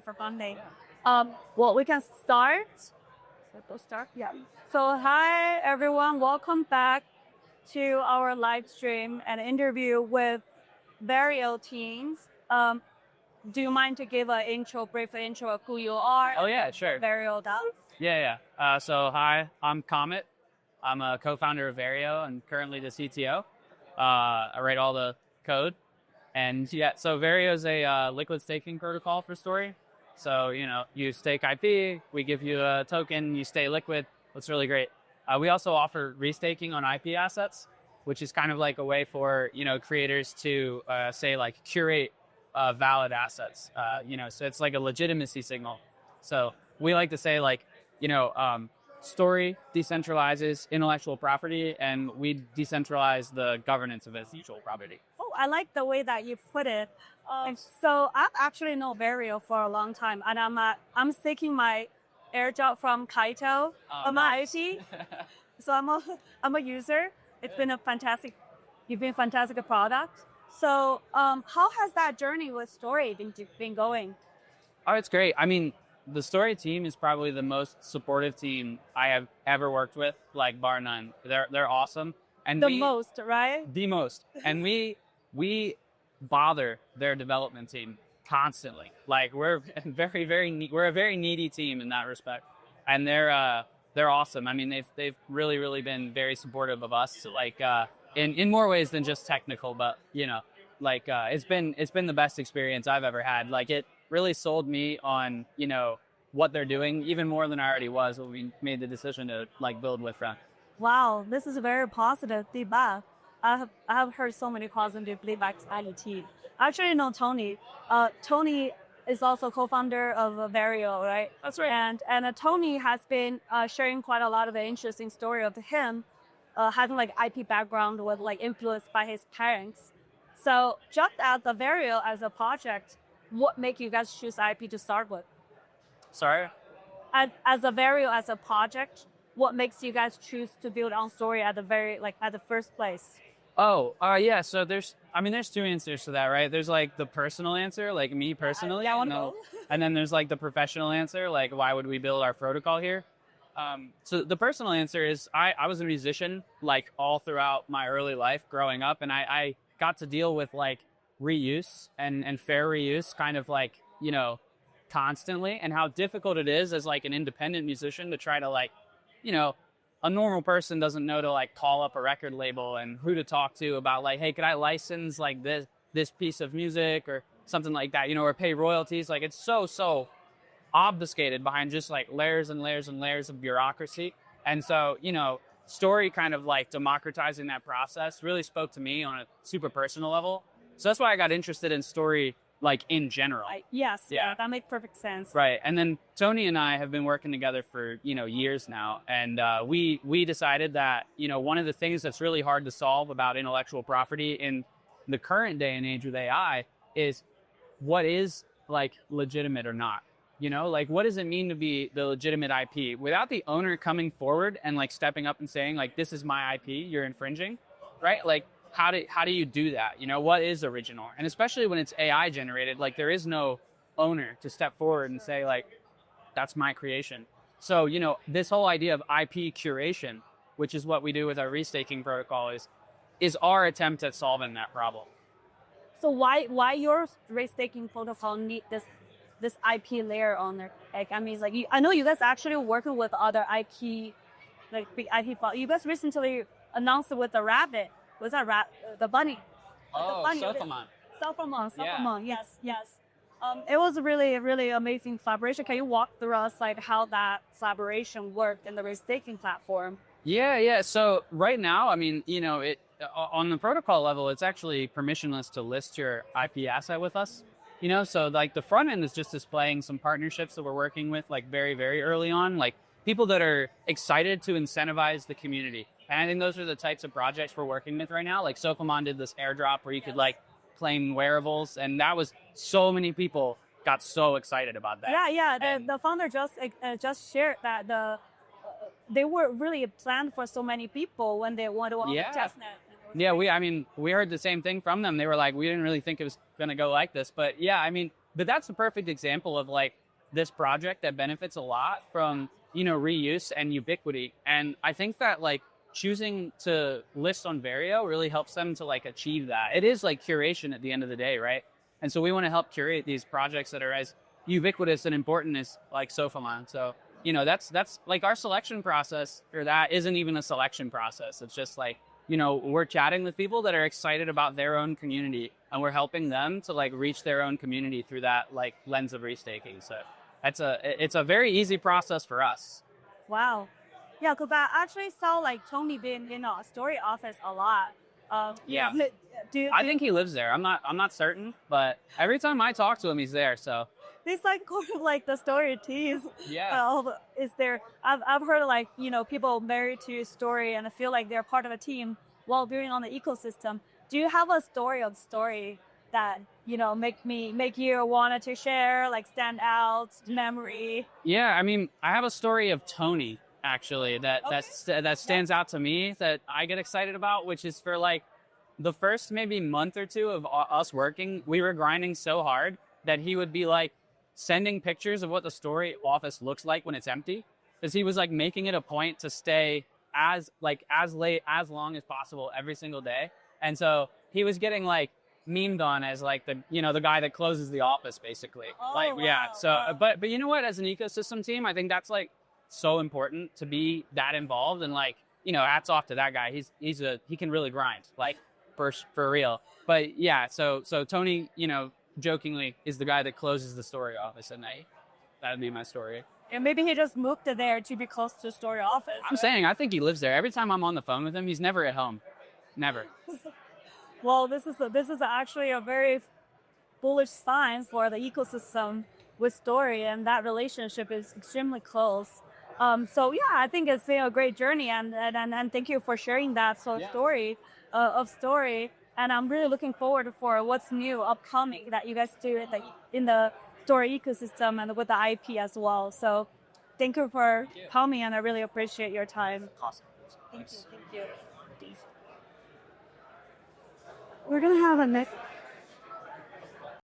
for funding. Well, we can start. Yeah. So hi everyone, welcome back to our live stream and interview with Verio teams. Do you mind to give a brief intro of who you are? Oh yeah, sure. Verio does. So hi, I'm Comet. I'm a co-founder of Verio and currently the CTO. I write all the code. And yeah, so Verio is a liquid staking protocol for Story. So, you stake IP, we give you a token, you stay liquid. That's really great. We also offer restaking on IP assets, which is kind of like a way for, creators to curate valid assets. So it's like a legitimacy signal. So we like to say Story decentralizes intellectual property and we decentralize the governance of intellectual property. Oh, I like the way that you put it. So I've actually known Verio for a long time, and I'm taking my airdrop from Kaito on my IT. So I'm a user. It's been you've been a fantastic product. So how has that journey with Story been going? Oh, it's great. I mean, the Story team is probably the most supportive team I have ever worked with, like bar none. They're awesome. And the most, right? The most. And we bother their development team constantly. Like we're we're a very needy team in that respect. And they're awesome. I mean, they've really been very supportive of us. In more ways than just technical, but it's been the best experience I've ever had. Like it really sold me on, what they're doing even more than I already was when we made the decision to build with them. Wow, this is a very positive feedback. I have heard so many positive feedbacks at the team. I actually know Tony. Tony is also co-founder of Verio, right? That's right. And Tony has been sharing quite a lot of interesting story of him having IP background with influenced by his parents. So just as the Verio as a project, what make you guys choose IP to start with? Sorry? As a Verio as a project, what makes you guys choose to build on Story at the first place? Yeah. So there's two answers to that, right? There's the personal answer, like me personally. Yeah, I want to know. And then there's the professional answer, like why would we build our protocol here? So the personal answer is I was a musician all throughout my early life growing up, and I got to deal with reuse and fair reuse kind of constantly, and how difficult it is as an independent musician to try to a normal person doesn't know to call up a record label and who to talk to about hey, could I license this piece of music or something like that, or pay royalties. It's so obfuscated behind just layers and layers and layers of bureaucracy. And so, Story kind of democratizing that process really spoke to me on a super personal level. So that's why I got interested in Story in general. Yes, yeah, that makes perfect sense. Right. And then Tony and I have been working together for, years now. And we decided that, one of the things that's really hard to solve about intellectual property in the current day and age with AI is what is legitimate or not. What does it mean to be the legitimate IP without the owner coming forward and stepping up and saying this is my IP, you're infringing, right? How do you do that? What is original? And especially when it's AI generated, there is no owner to step forward and say that's my creation. So, this whole idea of IP curation, which is what we do with our restaking protocol, is our attempt at solving that problem. So why your restaking protocol need this IP layer on there? I know you guys actually working with other IP, big IP. You guys recently announced it with the rabbit. Was that the bunny? Oh, Selfamon. Yeah. Yes. It was a really amazing collaboration. Can you walk through us how that collaboration worked in the restaking platform? Yeah. So right now, it on the protocol level, it's actually permissionless to list your IP asset with us. So the front end is just displaying some partnerships that we're working with very early on, people that are excited to incentivize the community. And I think those are the types of projects we're working with right now. Sofamon did this airdrop where you could claim wearables, and that was so many people got so excited about that. Yeah. The founder just shared that they were really planned for so many people when they wanted to testnet. Yeah, we heard the same thing from them. They were we didn't really think it was going to go like this. But yeah, But that's a perfect example of like this project that benefits a lot from, reuse and ubiquity. And I think that like choosing to list on Verio really helps them to like achieve that. It is like curation at the end of the day, right? And so we want to help curate these projects that are as ubiquitous and important as like Sofalon. So, that's like our selection process for that isn't even a selection process. It's just like, we're chatting with people that are excited about their own community, and we're helping them to like reach their own community through that like lens of restaking. So it's a very easy process for us. Wow. Yeah, because I actually saw like Tony being in a story office a lot. Yeah. I think he lives there. I'm not certain, but every time I talk to him, he's there. So it's like kind of like the story tease. Yeah. Is there? I've heard like people married to story and feel like they're part of a team while being on the ecosystem. Do you have a story that make you wanted to share, like stand out memory? Yeah, I mean, I have a story of Tony actually that stands out to me that I get excited about, which is for like the first maybe month or two of us working, we were grinding so hard that he would be like sending pictures of what the story office looks like when it's empty, because he was like making it a point to stay as long as possible every single day. And so he was getting like memed on as like the guy that closes the office basically. Wow. So but you know what, as an ecosystem team, I think that's like so important to be that involved, and like hats off to that guy. He can really grind, like for real. But yeah, so Tony, jokingly is the guy that closes the story office at night. That'd be my story. And maybe he just moved there to be close to story office. I'm saying I think he lives there. Every time I'm on the phone with him, he's never at home. Never. Well, this is actually a very bullish sign for the ecosystem with story, and that relationship is extremely close. So yeah, I think it's a great journey, and thank you for sharing that story of story. And I'm really looking forward for what's new upcoming that you guys do in the story ecosystem and with the IP as well. So thank you for coming, and I really appreciate your time. Awesome. Thank you. We're gonna have a next